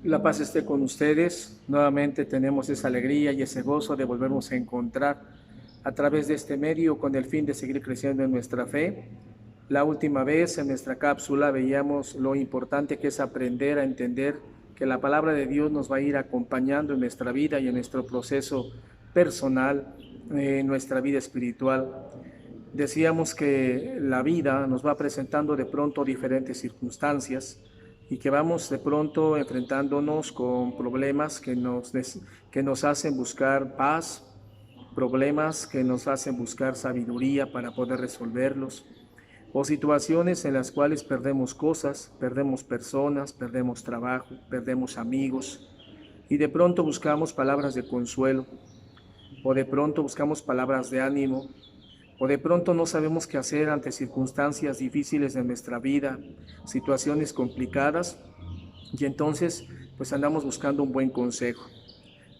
La paz esté con ustedes. Nuevamente tenemos esa alegría y ese gozo de volvernos a encontrar a través de este medio con el fin de seguir creciendo en nuestra fe. La última vez en nuestra cápsula veíamos lo importante que es aprender a entender que la palabra de Dios nos va a ir acompañando en nuestra vida y en nuestro proceso personal, en nuestra vida espiritual. Decíamos que la vida nos va presentando de pronto diferentes circunstancias y que vamos de pronto enfrentándonos con problemas que nos hacen buscar paz, problemas que nos hacen buscar sabiduría para poder resolverlos, o situaciones en las cuales perdemos cosas, perdemos personas, perdemos trabajo, perdemos amigos, y de pronto buscamos palabras de consuelo, o de pronto buscamos palabras de ánimo, o de pronto no sabemos qué hacer ante circunstancias difíciles de nuestra vida, situaciones complicadas, y entonces pues andamos buscando un buen consejo.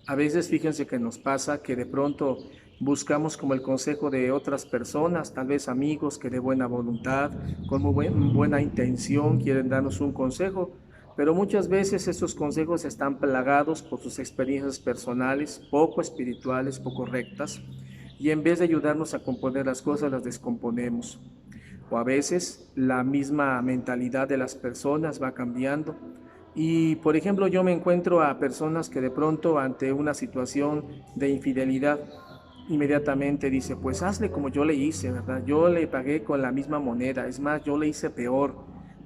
A veces fíjense que nos pasa que de pronto buscamos como el consejo de otras personas, tal vez amigos que de buena voluntad, con muy buena intención quieren darnos un consejo, pero muchas veces esos consejos están plagados por sus experiencias personales, poco espirituales, poco rectas, y en vez de ayudarnos a componer las cosas, las descomponemos. O a veces la misma mentalidad de las personas va cambiando. Y por ejemplo, yo me encuentro a personas que de pronto ante una situación de infidelidad, inmediatamente dice, pues hazle como yo le hice, ¿verdad? Yo le pagué con la misma moneda, es más, yo le hice peor,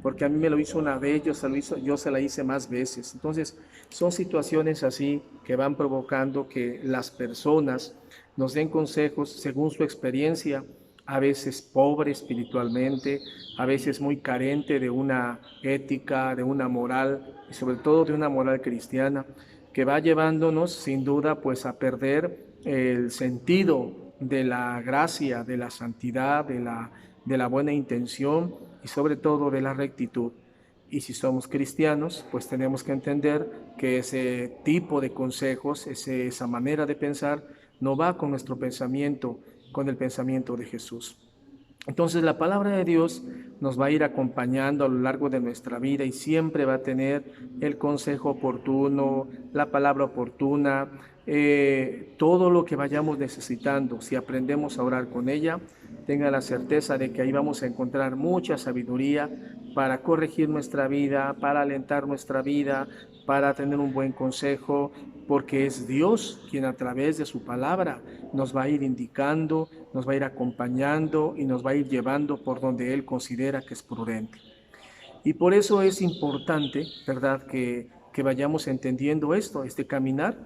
porque a mí me lo hizo una vez, yo se la hice más veces. Entonces, son situaciones así que van provocando que las personas nos den consejos según su experiencia, a veces pobre espiritualmente, a veces muy carente de una ética, de una moral y sobre todo de una moral cristiana que va llevándonos sin duda pues a perder el sentido de la gracia, de la santidad, de la buena intención y sobre todo de la rectitud. Y si somos cristianos, pues tenemos que entender que ese tipo de consejos, esa manera de pensar, no va con nuestro pensamiento, con el pensamiento de Jesús. Entonces la palabra de Dios nos va a ir acompañando a lo largo de nuestra vida y siempre va a tener el consejo oportuno, la palabra oportuna, todo lo que vayamos necesitando. Si aprendemos a orar con ella, tenga la certeza de que ahí vamos a encontrar mucha sabiduría para corregir nuestra vida, para alentar nuestra vida, para tener un buen consejo, porque es Dios quien a través de su palabra nos va a ir indicando, nos va a ir acompañando y nos va a ir llevando por donde Él considera que es prudente. Y por eso es importante, ¿verdad?, que vayamos entendiendo esto, este caminar.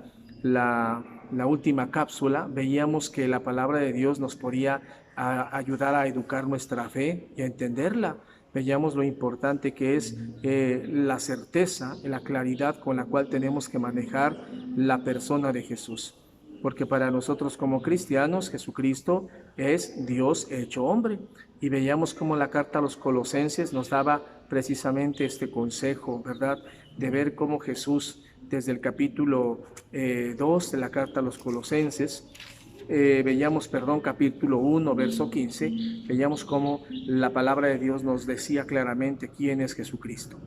La última cápsula veíamos que la palabra de Dios nos podía ayudar a educar nuestra fe y a entenderla. Veíamos lo importante que es la certeza, la claridad con la cual tenemos que manejar la persona de Jesús. Porque para nosotros como cristianos, Jesucristo es Dios hecho hombre. Y veíamos cómo la carta a los Colosenses nos daba precisamente este consejo, ¿verdad? De ver cómo Jesús, desde el capítulo 2 de la carta a los Colosenses, capítulo 1, verso 15, veíamos cómo la palabra de Dios nos decía claramente quién es Jesucristo.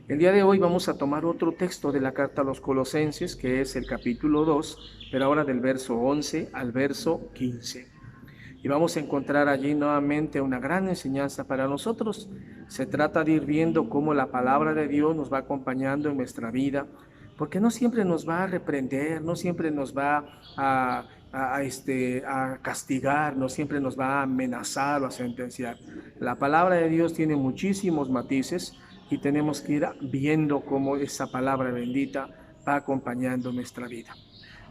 El día de hoy vamos a tomar otro texto de la carta a los Colosenses, que es el capítulo 2, pero ahora del verso 11 al verso 15. Y vamos a encontrar allí nuevamente una gran enseñanza para nosotros. Se trata de ir viendo cómo la palabra de Dios nos va acompañando en nuestra vida, porque no siempre nos va a reprender, no siempre nos va a castigar, no siempre nos va a amenazar o a sentenciar. La palabra de Dios tiene muchísimos matices y tenemos que ir viendo cómo esa palabra bendita va acompañando nuestra vida.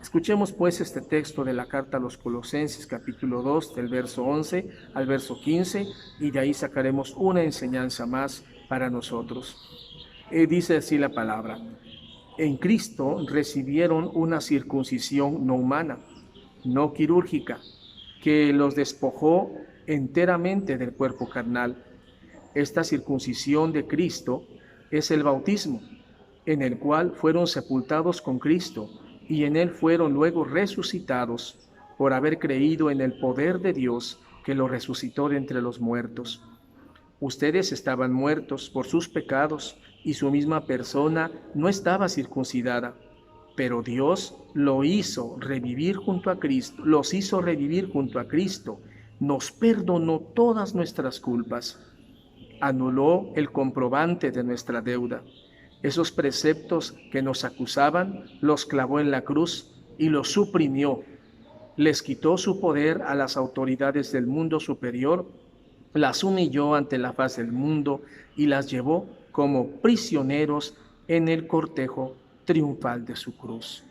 Escuchemos pues este texto de la carta a los Colosenses, capítulo 2, del verso 11 al verso 15, y de ahí sacaremos una enseñanza más para nosotros. Dice así la palabra: en Cristo recibieron una circuncisión no humana, no quirúrgica, que los despojó enteramente del cuerpo carnal. Esta circuncisión de Cristo es el bautismo, en el cual fueron sepultados con Cristo y en él fueron luego resucitados por haber creído en el poder de Dios que lo resucitó de entre los muertos. Ustedes estaban muertos por sus pecados y su misma persona no estaba circuncidada, pero Dios los hizo revivir junto a Cristo, nos perdonó todas nuestras culpas, anuló el comprobante de nuestra deuda. Esos preceptos que nos acusaban los clavó en la cruz y los suprimió. Les quitó su poder a las autoridades del mundo superior, las humilló ante la faz del mundo y las llevó como prisioneros en el cortejo triunfal de su cruz.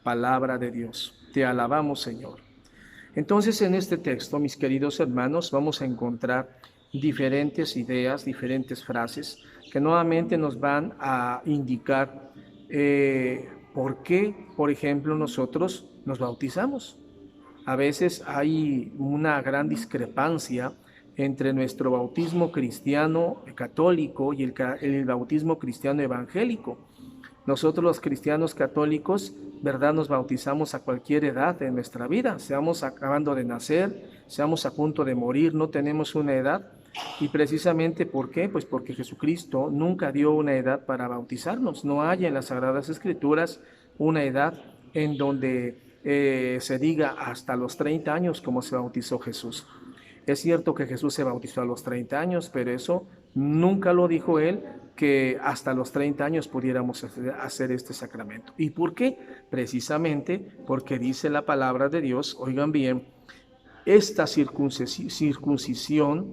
Palabra de Dios. Te alabamos, Señor. Entonces, en este texto, mis queridos hermanos, vamos a encontrar diferentes ideas, diferentes frases que nuevamente nos van a indicar por qué, por ejemplo, nosotros nos bautizamos. A veces hay una gran discrepancia entre nuestro bautismo cristiano católico y el bautismo cristiano evangélico. Nosotros los cristianos católicos, ¿verdad?, nos bautizamos a cualquier edad de nuestra vida, seamos acabando de nacer, seamos a punto de morir, no tenemos una edad. Y precisamente, ¿por qué? Pues porque Jesucristo nunca dio una edad para bautizarnos. No hay en las Sagradas Escrituras una edad en donde se diga hasta los 30 años como se bautizó Jesús. Es cierto que Jesús se bautizó a los 30 años, pero eso nunca lo dijo él, que hasta los 30 años pudiéramos hacer este sacramento. ¿Y por qué? Precisamente porque dice la palabra de Dios, oigan bien, esta circuncisión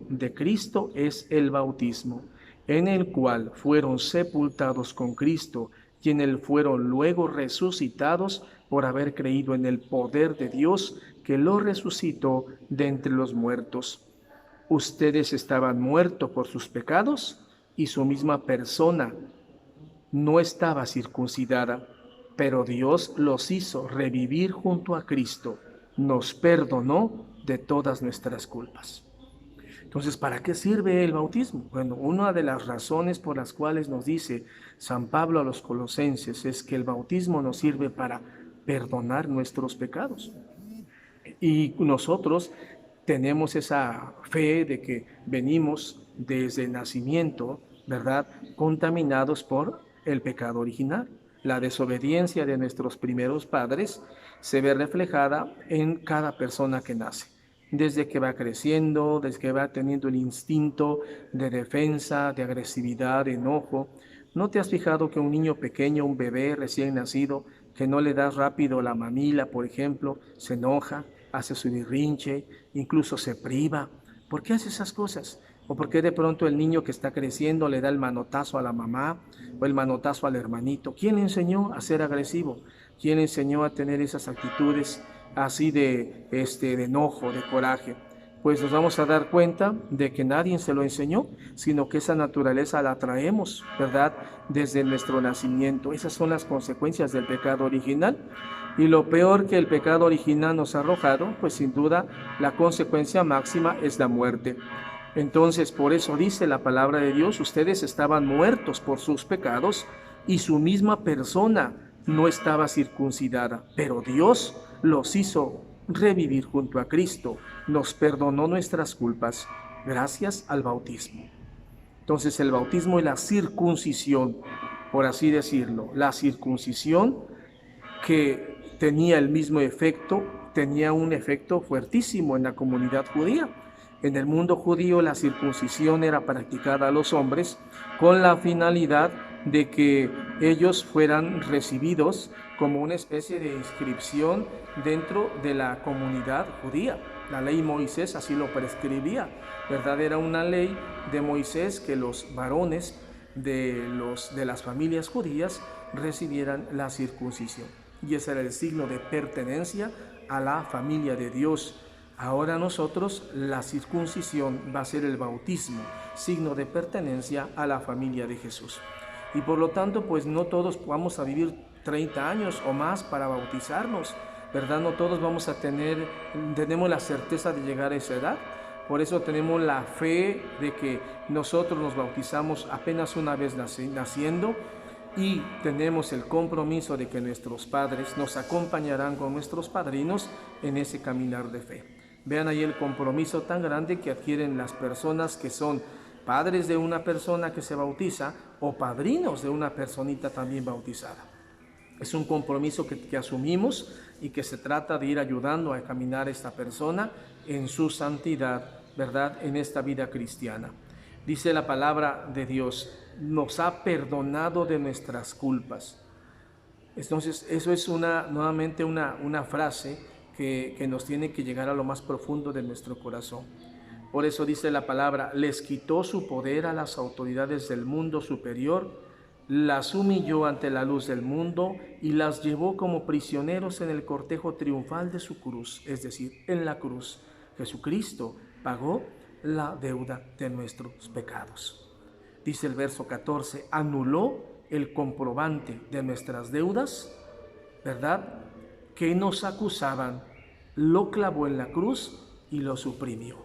de Cristo es el bautismo, en el cual fueron sepultados con Cristo y en él fueron luego resucitados por haber creído en el poder de Dios que lo resucitó de entre los muertos. Ustedes estaban muertos por sus pecados y su misma persona no estaba circuncidada, pero Dios los hizo revivir junto a Cristo, nos perdonó de todas nuestras culpas. Entonces, ¿para qué sirve el bautismo? Bueno, una de las razones por las cuales nos dice San Pablo a los Colosenses es que el bautismo nos sirve para perdonar nuestros pecados. Y nosotros tenemos esa fe de que venimos desde el nacimiento, ¿verdad?, contaminados por el pecado original. La desobediencia de nuestros primeros padres se ve reflejada en cada persona que nace. Desde que va creciendo, desde que va teniendo el instinto de defensa, de agresividad, de enojo. ¿No te has fijado que un niño pequeño, un bebé recién nacido, que no le das rápido la mamila, por ejemplo, se enoja, hace su berrinche, incluso se priva? ¿Por qué hace esas cosas? ¿O por qué de pronto el niño que está creciendo le da el manotazo a la mamá o el manotazo al hermanito? ¿Quién le enseñó a ser agresivo? ¿Quién le enseñó a tener esas actitudes así de enojo, de coraje? Pues nos vamos a dar cuenta de que nadie se lo enseñó, sino que esa naturaleza la traemos, ¿verdad?, desde nuestro nacimiento. Esas son las consecuencias del pecado original. Y lo peor que el pecado original nos ha arrojado, pues sin duda la consecuencia máxima es la muerte. Entonces, por eso dice la palabra de Dios, ustedes estaban muertos por sus pecados y su misma persona no estaba circuncidada, pero Dios los hizo revivir junto a Cristo, nos perdonó nuestras culpas gracias al bautismo. Entonces, el bautismo y la circuncisión, por así decirlo, la circuncisión que tenía el mismo efecto, tenía un efecto fuertísimo en la comunidad judía. En el mundo judío la circuncisión era practicada a los hombres con la finalidad de que ellos fueran recibidos como una especie de inscripción dentro de la comunidad judía. La ley Moisés así lo prescribía, ¿verdad? Era una ley de Moisés que los varones de las familias judías recibieran la circuncisión. Y ese era el signo de pertenencia a la familia de Dios. Ahora nosotros, la circuncisión va a ser el bautismo, signo de pertenencia a la familia de Jesús. Y por lo tanto, pues no todos vamos a vivir 30 años o más para bautizarnos, ¿verdad? No todos tenemos la certeza de llegar a esa edad. Por eso tenemos la fe de que nosotros nos bautizamos apenas una vez naciendo, y tenemos el compromiso de que nuestros padres nos acompañarán con nuestros padrinos en ese caminar de fe. Vean ahí el compromiso tan grande que adquieren las personas que son padres de una persona que se bautiza o padrinos de una personita también bautizada. Es un compromiso que asumimos y que se trata de ir ayudando a caminar a esta persona en su santidad, ¿verdad?, en esta vida cristiana. Dice la palabra de Dios, nos ha perdonado de nuestras culpas. Entonces, eso es nuevamente una frase que nos tiene que llegar a lo más profundo de nuestro corazón. Por eso dice la palabra, les quitó su poder a las autoridades del mundo superior, las humilló ante la luz del mundo y las llevó como prisioneros en el cortejo triunfal de su cruz, es decir, en la cruz. Jesucristo pagó la deuda de nuestros pecados. Dice el verso 14, anuló el comprobante de nuestras deudas, ¿verdad?, que nos acusaban, lo clavó en la cruz y lo suprimió.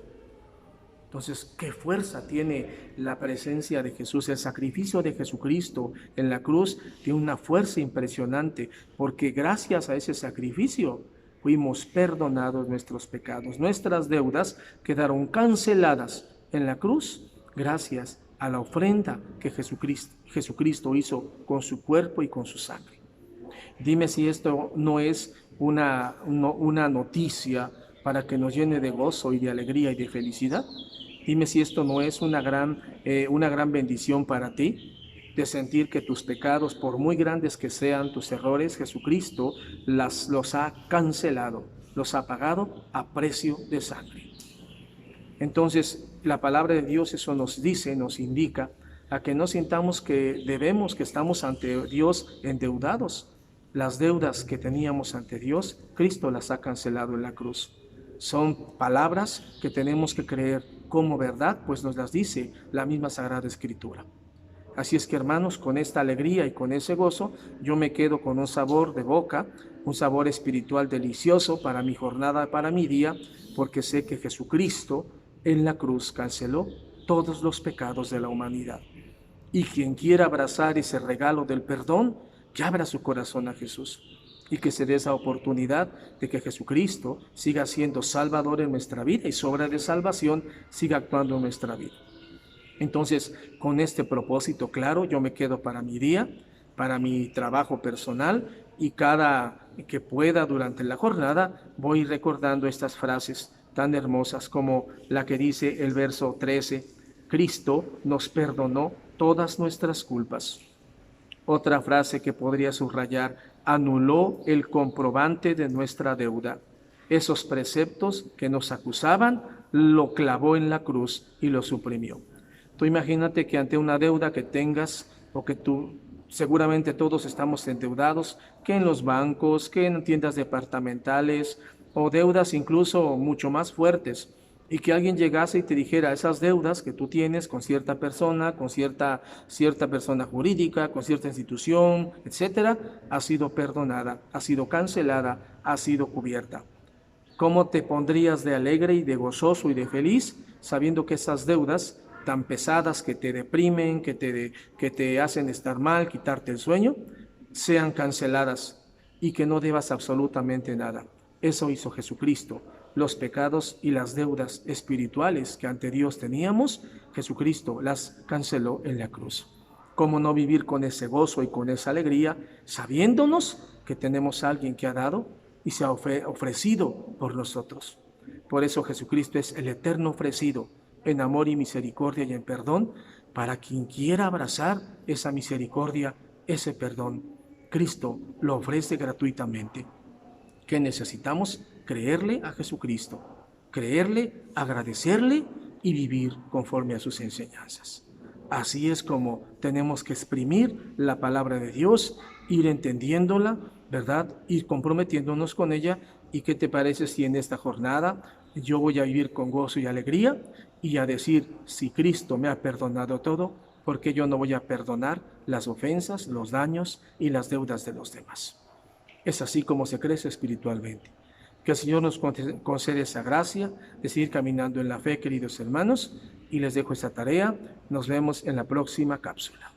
Entonces, ¿qué fuerza tiene la presencia de Jesús? El sacrificio de Jesucristo en la cruz tiene una fuerza impresionante, porque gracias a ese sacrificio fuimos perdonados nuestros pecados. Nuestras deudas quedaron canceladas en la cruz gracias a la ofrenda que Jesucristo hizo con su cuerpo y con su sangre. Dime si esto no es una noticia para que nos llene de gozo y de alegría y de felicidad. Dime si esto no es una gran bendición para ti, de sentir que tus pecados, por muy grandes que sean tus errores, Jesucristo los ha cancelado, los ha pagado a precio de sangre. Entonces, la palabra de Dios eso nos dice, nos indica a que no sintamos que estamos ante Dios endeudados. Las deudas que teníamos ante Dios, Cristo las ha cancelado en la cruz. Son palabras que tenemos que creer como verdad, pues nos las dice la misma Sagrada Escritura. Así es que, hermanos, con esta alegría y con ese gozo, yo me quedo con un sabor de boca, un sabor espiritual delicioso para mi jornada, para mi día, porque sé que Jesucristo en la cruz canceló todos los pecados de la humanidad. Y quien quiera abrazar ese regalo del perdón, que abra su corazón a Jesús y que se dé esa oportunidad de que Jesucristo siga siendo Salvador en nuestra vida y sobra de salvación siga actuando en nuestra vida. Entonces, con este propósito claro, yo me quedo para mi día, para mi trabajo personal, y cada que pueda durante la jornada voy recordando estas frases tan hermosas como la que dice el verso 13, Cristo nos perdonó todas nuestras culpas. Otra frase que podría subrayar, anuló el comprobante de nuestra deuda. Esos preceptos que nos acusaban, lo clavó en la cruz y lo suprimió. Tú imagínate que ante una deuda que tengas, o que seguramente todos estamos endeudados, que en los bancos, que en tiendas departamentales, o deudas incluso mucho más fuertes, y que alguien llegase y te dijera esas deudas que tú tienes con cierta persona, con cierta persona jurídica, con cierta institución, etcétera, ha sido perdonada, ha sido cancelada, ha sido cubierta. ¿Cómo te pondrías de alegre y de gozoso y de feliz sabiendo que esas deudas tan pesadas que te deprimen, que te hacen estar mal, quitarte el sueño, sean canceladas y que no debas absolutamente nada? Eso hizo Jesucristo. Los pecados y las deudas espirituales que ante Dios teníamos, Jesucristo las canceló en la cruz. ¿Cómo no vivir con ese gozo y con esa alegría, sabiéndonos que tenemos a alguien que ha dado y se ha ofrecido por nosotros? Por eso Jesucristo es el eterno ofrecido en amor y misericordia y en perdón, para quien quiera abrazar esa misericordia, ese perdón. Cristo lo ofrece gratuitamente. ¿Qué necesitamos? Creerle a Jesucristo, creerle, agradecerle y vivir conforme a sus enseñanzas. Así es como tenemos que exprimir la palabra de Dios, ir entendiéndola, ¿verdad? Ir comprometiéndonos con ella. ¿Y qué te parece si en esta jornada yo voy a vivir con gozo y alegría y a decir, si Cristo me ha perdonado todo, ¿por qué yo no voy a perdonar las ofensas, los daños y las deudas de los demás? Es así como se crece espiritualmente. Que el Señor nos concede esa gracia de seguir caminando en la fe, queridos hermanos, y les dejo esta tarea. Nos vemos en la próxima cápsula.